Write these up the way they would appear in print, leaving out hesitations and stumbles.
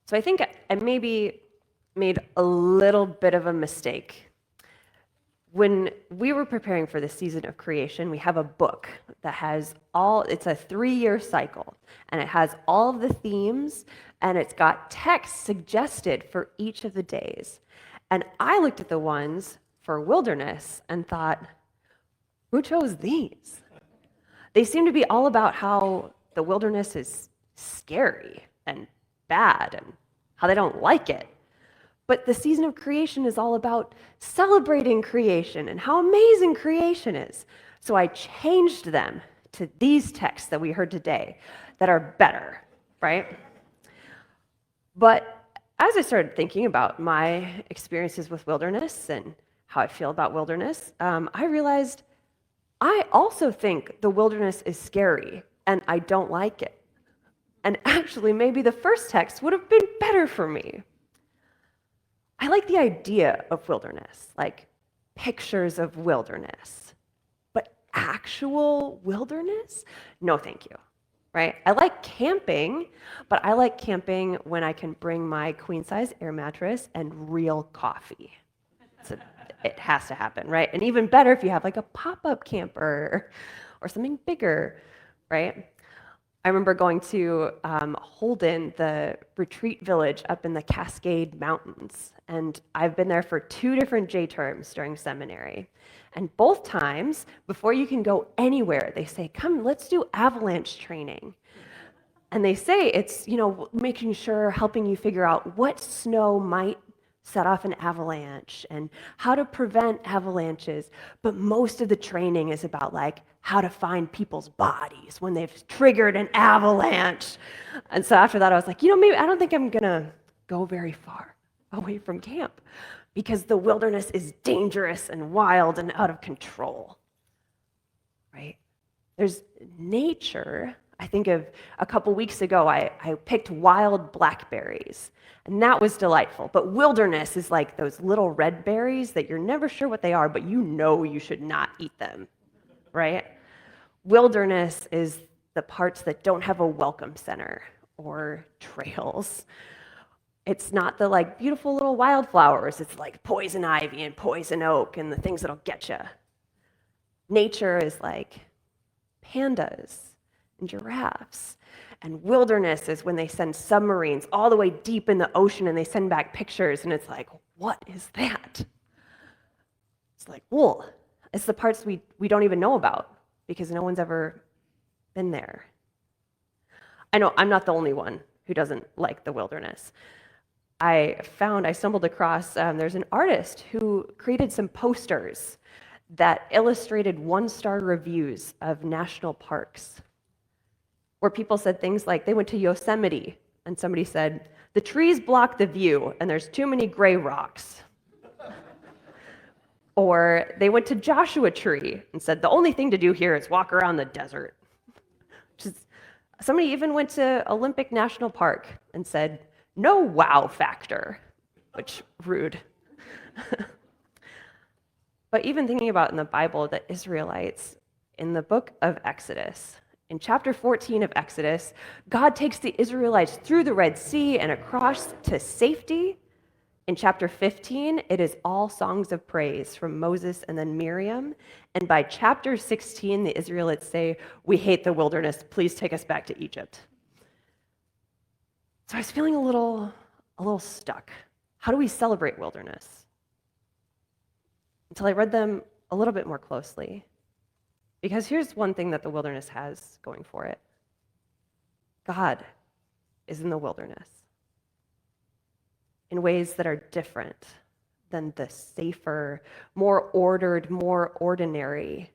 So I think I maybe made a little bit of a mistake. When we were preparing for the season of creation, we have a book that has it's a 3-year cycle, and it has all of the themes, and it's got text suggested for each of the days. And I looked at the ones for wilderness and thought, who chose these? They seem to be all about how the wilderness is scary and bad and how they don't like it. But the season of creation is all about celebrating creation and how amazing creation is. So I changed them to these texts that we heard today that are better, right? But as I started thinking about my experiences with wilderness and how I feel about wilderness, I realized I also think the wilderness is scary and I don't like it. And actually, maybe the first text would have been better for me. I like the idea of wilderness, like pictures of wilderness, but actual wilderness? No, thank you, right? I like camping, but I like camping when I can bring my queen-size air mattress and real coffee. It has to happen, right? And even better if you have like a pop-up camper or something bigger, right? I remember going to Holden, the retreat village up in the Cascade Mountains. And I've been there for 2 different J terms during seminary. And both times, before you can go anywhere, they say, come, let's do avalanche training. And they say it's, making sure, helping you figure out what snow might set off an avalanche and how to prevent avalanches. But most of the training is about like how to find people's bodies when they've triggered an avalanche. And so after that, I was like, maybe I don't think I'm gonna go very far away from camp because the wilderness is dangerous and wild and out of control, right? There's nature. I think of a couple weeks ago, I picked wild blackberries. And that was delightful. But wilderness is like those little red berries that you're never sure what they are, but you should not eat them, right? Wilderness is the parts that don't have a welcome center or trails. It's not the like beautiful little wildflowers. It's like poison ivy and poison oak and the things that'll get you. Nature is like pandas and giraffes. And wilderness is when they send submarines all the way deep in the ocean and they send back pictures and it's like, what is that? It's like wool. It's the parts we don't even know about because no one's ever been there. I know I'm not the only one who doesn't like the wilderness. I stumbled across, there's an artist who created some posters that illustrated 1-star reviews of national parks, where people said things like they went to Yosemite and somebody said, the trees block the view and there's too many gray rocks. Or they went to Joshua Tree and said, the only thing to do here is walk around the desert. Somebody even went to Olympic National Park and said, no wow factor, which rude. But even thinking about in the Bible, the Israelites, in the book of Exodus, in chapter 14 of Exodus, God takes the Israelites through the Red Sea and across to safety. In chapter 15, it is all songs of praise from Moses and then Miriam. And by chapter 16, the Israelites say, we hate the wilderness. Please take us back to Egypt. So I was feeling a little stuck. How do we celebrate wilderness? Until I read them a little bit more closely. Because here's one thing that the wilderness has going for it. God is in the wilderness in ways that are different than the safer, more ordered, more ordinary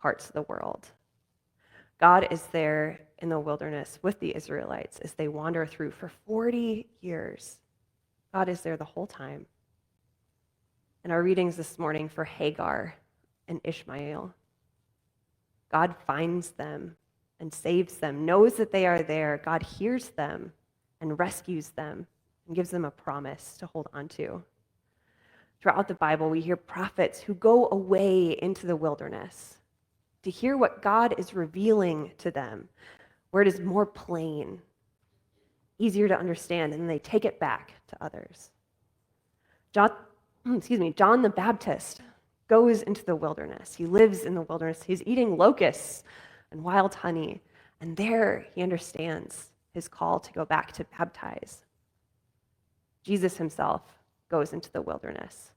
parts of the world. God is there in the wilderness with the Israelites as they wander through for 40 years. God is there the whole time. In our readings this morning for Hagar and Ishmael, God finds them and saves them, knows that they are there. God hears them and rescues them and gives them a promise to hold on to. Throughout the Bible, we hear prophets who go away into the wilderness to hear what God is revealing to them, where it is more plain. easier to understand, and then they take it back to others. John the Baptist goes into the wilderness. He lives in the wilderness. He's eating locusts and wild honey, and there he understands his call to go back to baptize. Jesus himself goes into the wilderness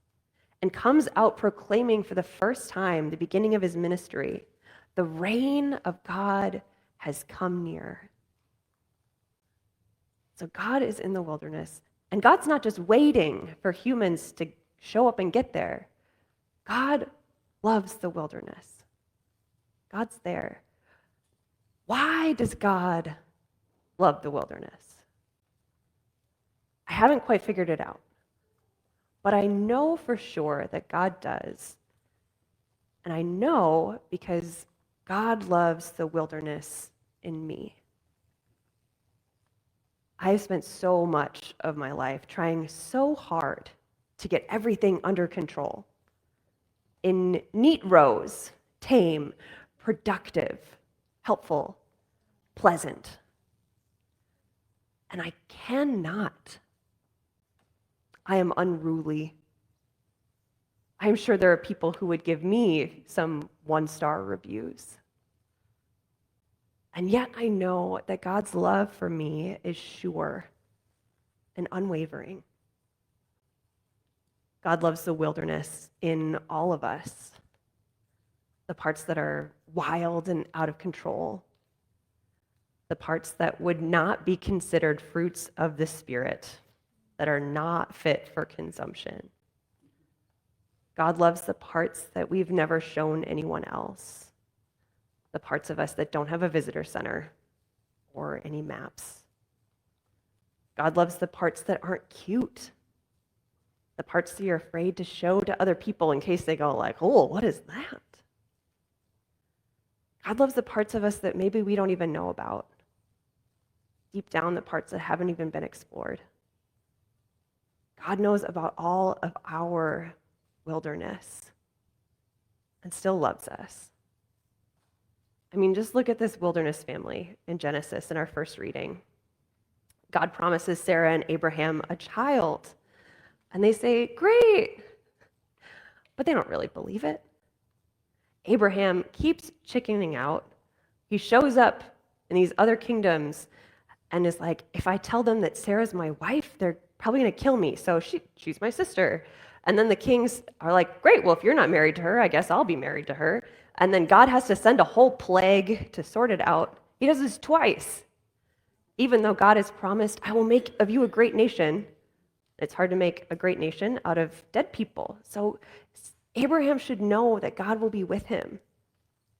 and comes out proclaiming for the first time, the beginning of his ministry, the reign of God has come near. So God is in the wilderness, and God's not just waiting for humans to show up and get there. God loves the wilderness. God's there. Why does God love the wilderness? I haven't quite figured it out, but I know for sure that God does. And I know because God loves the wilderness in me. I've spent so much of my life trying so hard to get everything under control. In neat rows, tame, productive, helpful, pleasant. And I cannot. I am unruly. I'm sure there are people who would give me some one-star reviews. And yet I know that God's love for me is sure and unwavering. God loves the wilderness in all of us, the parts that are wild and out of control, the parts that would not be considered fruits of the Spirit, that are not fit for consumption. God loves the parts that we've never shown anyone else, the parts of us that don't have a visitor center or any maps. God loves the parts that aren't cute, the parts that you're afraid to show to other people in case they go like, oh, what is that? God loves the parts of us that maybe we don't even know about, deep down the parts that haven't even been explored. God knows about all of our wilderness and still loves us. I mean, just look at this wilderness family in Genesis in our first reading. God promises Sarah and Abraham a child, and they say, great, but they don't really believe it. Abraham keeps chickening out. He shows up in these other kingdoms and is like, if I tell them that Sarah's my wife, they're probably going to kill me, so she's my sister. And then the kings are like, great, well, if you're not married to her, I guess I'll be married to her. And then God has to send a whole plague to sort it out. He does this twice. Even though God has promised, I will make of you a great nation. It's hard to make a great nation out of dead people. So Abraham should know that God will be with him,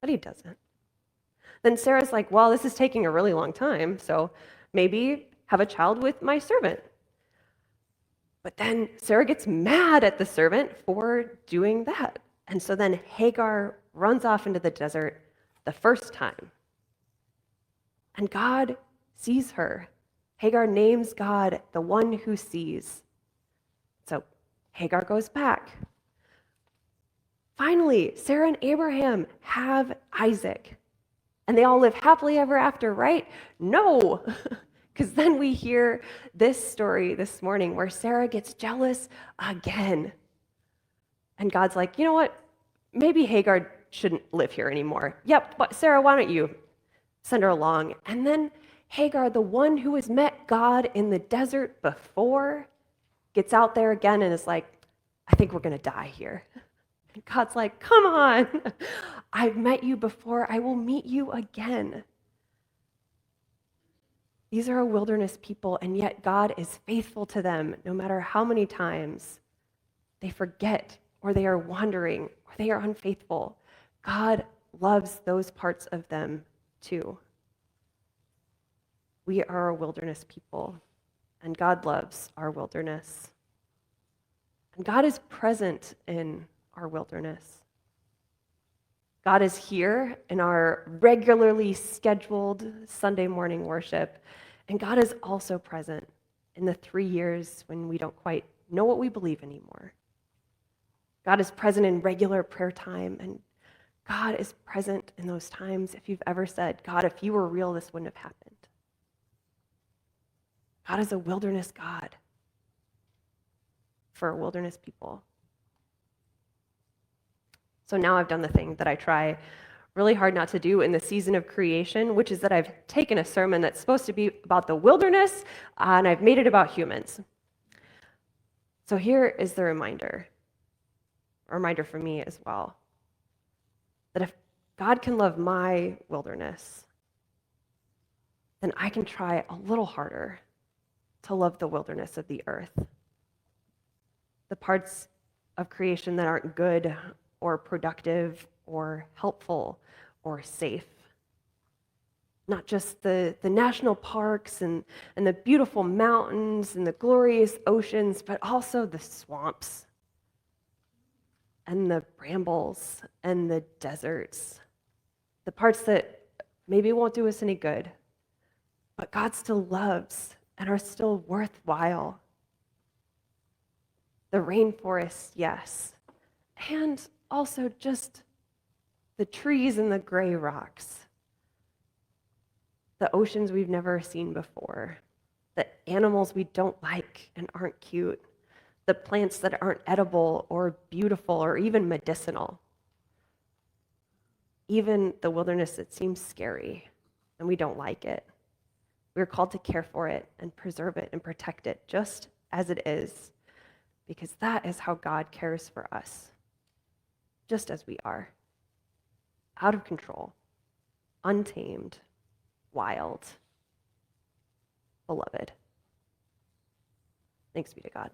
but he doesn't. Then Sarah's like, well, this is taking a really long time, so maybe have a child with my servant. But then Sarah gets mad at the servant for doing that. And so then Hagar runs off into the desert the first time. And God sees her. Hagar names God the one who sees. So Hagar goes back. Finally, Sarah and Abraham have Isaac. And they all live happily ever after, right? No. Because then we hear this story this morning where Sarah gets jealous again. And God's like, you know what? Maybe Hagar shouldn't live here anymore. Yep, but Sarah, why don't you send her along? And then Hagar, the one who has met God in the desert before, gets out there again and is like, I think we're going to die here. And God's like, come on. I've met you before. I will meet you again. These are a wilderness people, and yet God is faithful to them no matter how many times they forget or they are wandering or they are unfaithful. God loves those parts of them too. We are a wilderness people, and God loves our wilderness. And God is present in our wilderness. God is here in our regularly scheduled Sunday morning worship, and God is also present in the 3 years when we don't quite know what we believe anymore. God is present in regular prayer time, and God is present in those times if you've ever said, God, if you were real, this wouldn't have happened. God is a wilderness God for wilderness people. So now I've done the thing that I try really hard not to do in the season of creation, which is that I've taken a sermon that's supposed to be about the wilderness and I've made it about humans. So here is the reminder, a reminder for me as well, that if God can love my wilderness, then I can try a little harder to love the wilderness of the earth. The parts of creation that aren't good or productive or helpful or safe. Not just the national parks and the beautiful mountains and the glorious oceans, but also the swamps and the brambles and the deserts. The parts that maybe won't do us any good, but God still loves and are still worthwhile. The rainforest, yes. And also just the trees and the gray rocks. The oceans we've never seen before. The animals we don't like and aren't cute. The plants that aren't edible or beautiful or even medicinal. Even the wilderness that seems scary and we don't like it. We're called to care for it and preserve it and protect it just as it is, because that is how God cares for us, just as we are, out of control, untamed, wild, beloved. Thanks be to God.